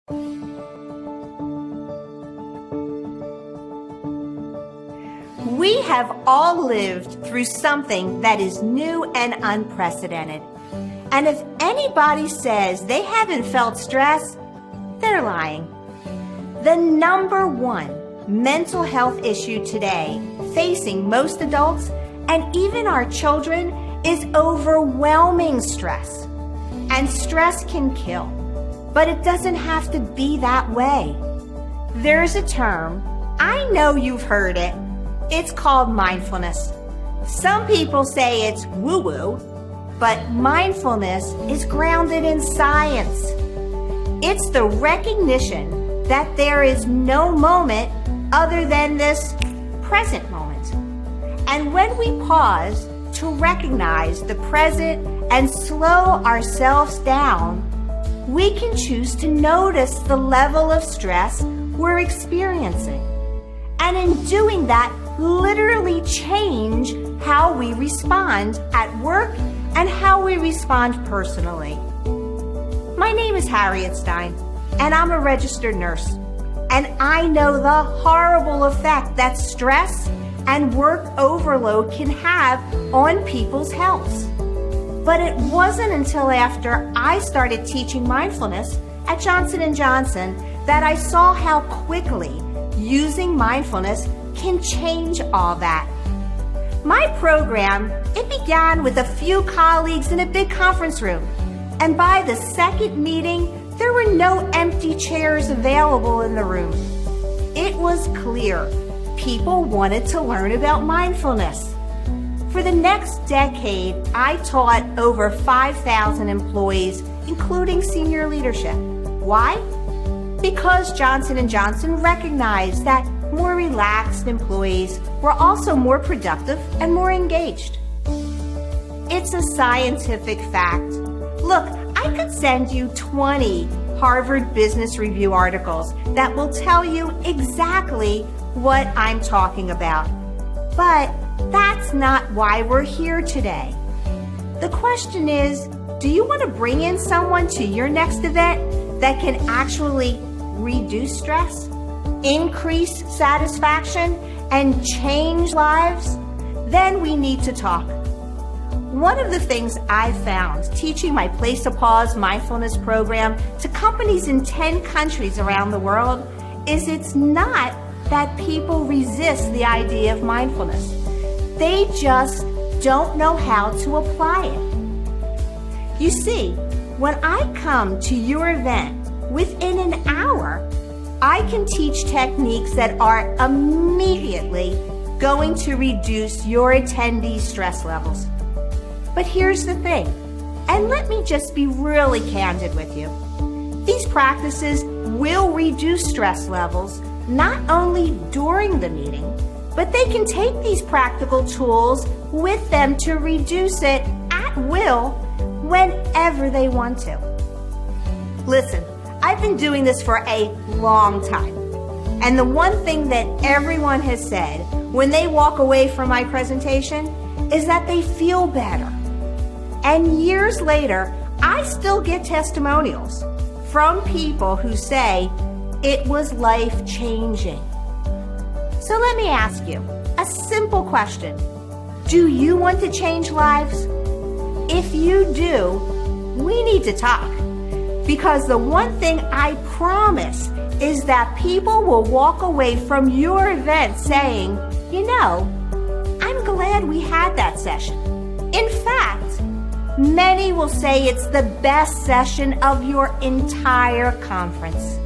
We have all lived through something that is new and unprecedented. And if anybody says they haven't felt stress, they're lying. The number one mental health issue today facing most adults and even our children is overwhelming stress. And stress can kill, but it doesn't have to be that way. There's a term, I know you've heard it. It's called mindfulness. Some people say it's woo-woo, but mindfulness is grounded in science. It's the recognition that there is no moment other than this present moment. And when we pause to recognize the present and slow ourselves down, we can choose to notice the level of stress we're experiencing. And in doing that, literally change how we respond at work and how we respond personally. My name is Harriet Stein, and I'm a registered nurse. And I know the horrible effect that stress and work overload can have on people's health. But it wasn't until after I started teaching mindfulness at Johnson & Johnson that I saw how quickly using mindfulness can change all that. My program, it began with a few colleagues in a big conference room. And by the second meeting, there were no empty chairs available in the room. It was clear people wanted to learn about mindfulness. For the next decade, I taught over 5,000 employees, including senior leadership. Why? Because Johnson & Johnson recognized that more relaxed employees were also more productive and more engaged. It's a scientific fact. Look, I could send you 20 Harvard Business Review articles that will tell you exactly what I'm talking about. But that's not why we're here today. The question is, do you want to bring in someone to your next event that can actually reduce stress, increase satisfaction, and change lives? Then we need to talk. One of the things I've found teaching my Place to Pause mindfulness program to companies in 10 countries around the world is it's not that people resist the idea of mindfulness. They just don't know how to apply it. You see, when I come to your event, within an hour, I can teach techniques that are immediately going to reduce your attendees' stress levels. But here's the thing, and let me just be really candid with you. These practices will reduce stress levels not only during the meeting, but they can take these practical tools with them to reduce it at will whenever they want to. Listen, I've been doing this for a long time. And the one thing that everyone has said when they walk away from my presentation is that they feel better. And years later, I still get testimonials from people who say it was life-changing. So let me ask you a simple question. Do you want to change lives? If you do, we need to talk. Because the one thing I promise is that people will walk away from your event saying, you know, I'm glad we had that session. In fact, many will say it's the best session of your entire conference.